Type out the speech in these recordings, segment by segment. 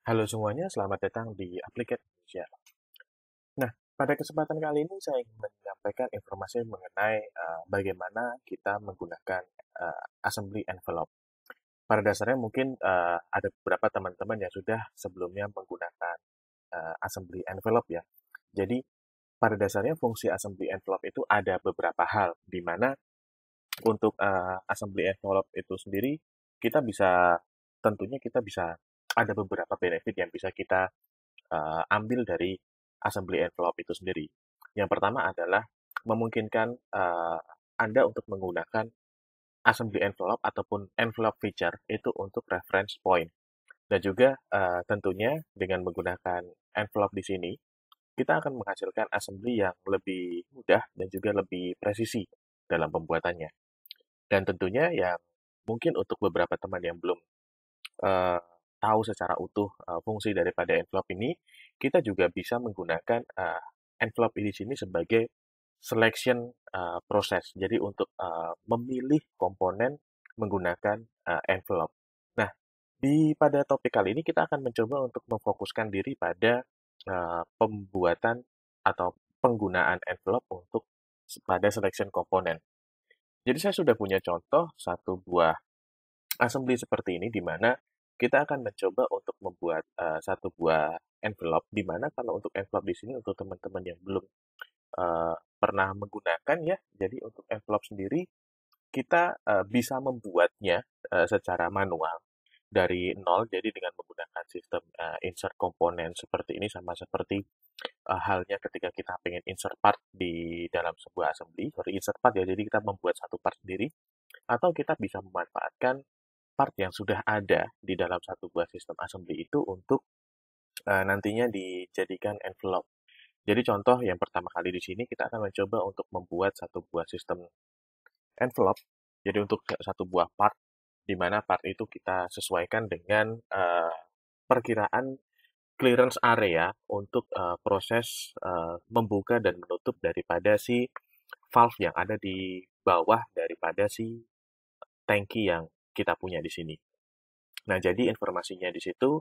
Halo semuanya, selamat datang di Applicat Indonesia. Nah, pada kesempatan kali ini saya ingin menyampaikan informasi mengenai bagaimana kita menggunakan assembly envelope. Pada dasarnya mungkin ada beberapa teman-teman yang sudah sebelumnya menggunakan assembly envelope ya. Jadi, pada dasarnya fungsi assembly envelope itu ada beberapa hal, di mana untuk assembly envelope itu sendiri, kita bisa, tentunya kita bisa ada beberapa benefit yang bisa kita ambil dari assembly envelope itu sendiri. Yang pertama adalah memungkinkan Anda untuk menggunakan assembly envelope ataupun envelope feature itu untuk reference point. Dan juga tentunya dengan menggunakan envelope di sini, kita akan menghasilkan assembly yang lebih mudah dan juga lebih presisi dalam pembuatannya. Dan tentunya yang mungkin untuk beberapa teman yang belum eee, tahu secara utuh, fungsi daripada envelope ini, kita juga bisa menggunakan, envelope di sini sebagai selection, proses. Jadi untuk, memilih komponen menggunakan, envelope. Nah, pada topik kali ini kita akan mencoba untuk memfokuskan diri pada, pembuatan atau penggunaan envelope untuk pada selection komponen. Jadi saya sudah punya contoh satu buah assembly seperti ini, di mana kita akan mencoba untuk membuat satu buah envelope, di mana kalau untuk envelope di sini untuk teman-teman yang belum pernah menggunakan ya, jadi untuk envelope sendiri kita bisa membuatnya secara manual dari nol, jadi dengan menggunakan sistem insert komponen seperti ini, sama seperti halnya ketika kita pengen insert part di dalam sebuah assembly, sorry insert part ya, jadi kita membuat satu part sendiri, atau kita bisa memanfaatkan part yang sudah ada di dalam satu buah sistem assembly itu untuk nantinya dijadikan envelope. Jadi contoh yang pertama kali di sini kita akan mencoba untuk membuat satu buah sistem envelope. Jadi untuk satu buah part, di mana part itu kita sesuaikan dengan perkiraan clearance area untuk proses membuka dan menutup daripada si valve yang ada di bawah daripada si tangki yang kita punya di sini. Nah, jadi informasinya di situ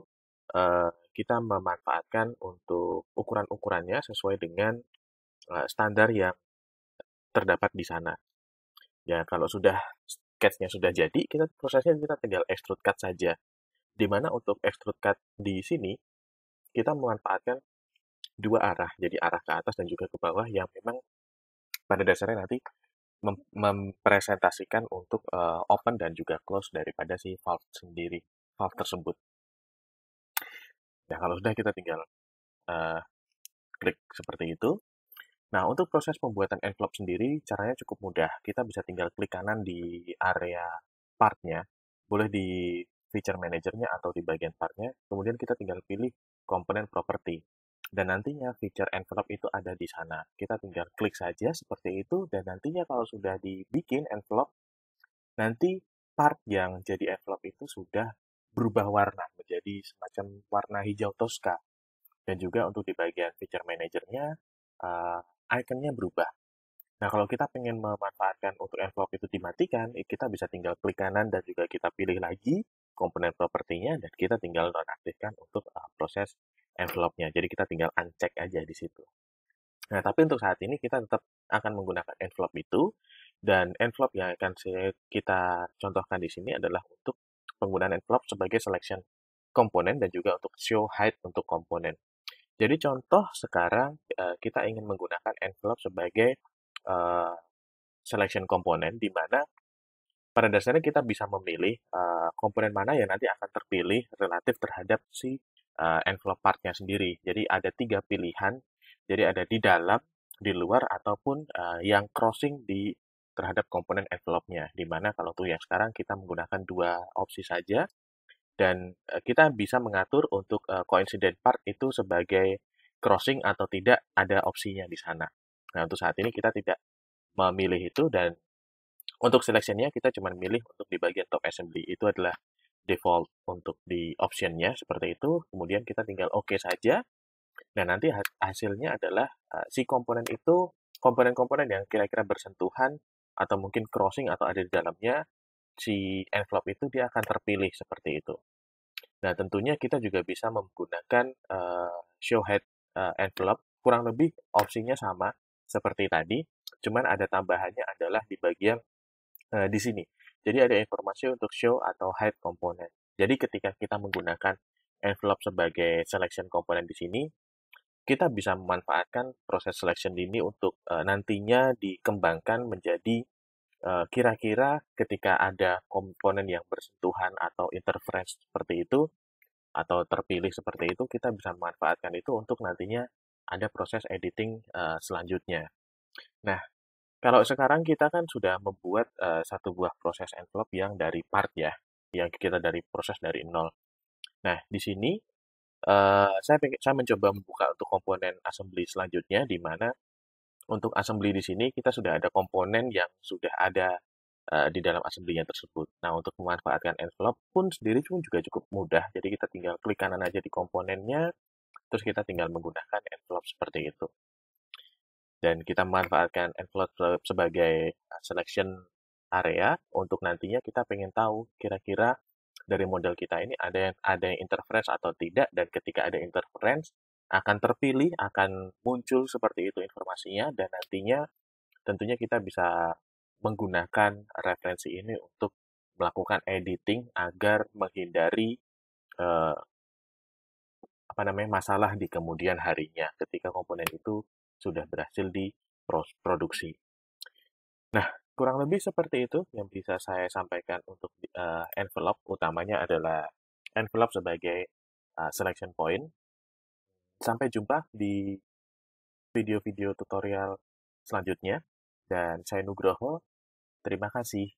kita memanfaatkan untuk ukuran-ukurannya sesuai dengan standar yang terdapat di sana. Ya, kalau sudah sketch-nya sudah jadi, prosesnya kita tinggal extrude cut saja. Di mana untuk extrude cut di sini kita memanfaatkan dua arah, jadi arah ke atas dan juga ke bawah yang memang pada dasarnya nanti mempresentasikan untuk open dan juga close daripada si valve sendiri, valve tersebut. Nah, kalau sudah kita tinggal eh, klik seperti itu. Nah, untuk proses pembuatan envelope sendiri, caranya cukup mudah. Kita bisa tinggal klik kanan di area part-nya, boleh di feature manager-nya atau di bagian part-nya, kemudian kita tinggal pilih komponen property. Dan nantinya feature envelope itu ada di sana. Kita tinggal klik saja seperti itu, dan nantinya kalau sudah dibikin envelope, nanti part yang jadi envelope itu sudah berubah warna menjadi semacam warna hijau toska. Dan juga untuk di bagian feature manager-nya, ikonnya berubah. Nah, kalau kita pengen memanfaatkan untuk envelope itu dimatikan, kita bisa tinggal klik kanan dan juga kita pilih lagi komponen propertinya dan kita tinggal nonaktifkan untuk proses envelope-nya. Jadi kita tinggal uncheck aja di situ. Nah, tapi untuk saat ini kita tetap akan menggunakan envelope itu, dan envelope yang akan kita contohkan di sini adalah untuk penggunaan envelope sebagai selection komponen dan juga untuk show height untuk komponen. Jadi contoh sekarang kita ingin menggunakan envelope sebagai eh, selection komponen, di mana pada dasarnya kita bisa memilih komponen mana yang nanti akan terpilih relatif terhadap si envelope partnya sendiri. Jadi ada tiga pilihan, jadi ada di dalam, di luar, ataupun yang crossing di terhadap komponen envelope-nya. Di mana kalau tuh yang sekarang kita menggunakan dua opsi saja, dan kita bisa mengatur untuk coincident part itu sebagai crossing atau tidak, ada opsinya di sana. Nah, untuk saat ini kita tidak memilih itu, dan untuk selection-nya kita cuma milih untuk di bagian top assembly. Itu adalah default untuk di option-nya seperti itu. Kemudian kita tinggal oke saja. Dan nanti hasilnya adalah si komponen itu, komponen-komponen yang kira-kira bersentuhan atau mungkin crossing atau ada di dalamnya si envelope itu dia akan terpilih seperti itu. Nah, tentunya kita juga bisa menggunakan show head envelope, kurang lebih opsinya sama seperti tadi, cuman ada tambahannya adalah di bagian di sini. Jadi ada informasi untuk show atau hide komponen. Jadi ketika kita menggunakan envelope sebagai selection komponen di sini, kita bisa memanfaatkan proses selection ini untuk nantinya dikembangkan menjadi kira-kira ketika ada komponen yang bersentuhan atau interference seperti itu, atau terpilih seperti itu, kita bisa memanfaatkan itu untuk nantinya ada proses editing selanjutnya. Nah, kalau sekarang kita kan sudah membuat satu buah proses envelope yang dari part ya, yang kita dari proses dari nol. Nah, di sini saya mencoba membuka untuk komponen assembly selanjutnya, di mana untuk assembly di sini kita sudah ada komponen yang sudah ada di dalam assembly-nya tersebut. Nah, untuk memanfaatkan envelope pun sendiri pun juga cukup mudah. Jadi kita tinggal klik kanan aja di komponennya, terus kita tinggal menggunakan envelope seperti itu. Dan kita memanfaatkan envelope sebagai selection area untuk nantinya kita pengen tahu kira-kira dari model kita ini ada yang interference atau tidak, dan ketika ada interference akan terpilih, akan muncul seperti itu informasinya, dan nantinya tentunya kita bisa menggunakan referensi ini untuk melakukan editing agar menghindari eh, masalah di kemudian harinya ketika komponen itu sudah berhasil diproduksi. Nah, kurang lebih seperti itu yang bisa saya sampaikan untuk envelope. Utamanya adalah envelope sebagai selection point. Sampai jumpa di video-video tutorial selanjutnya. Dan saya Nugroho, terima kasih.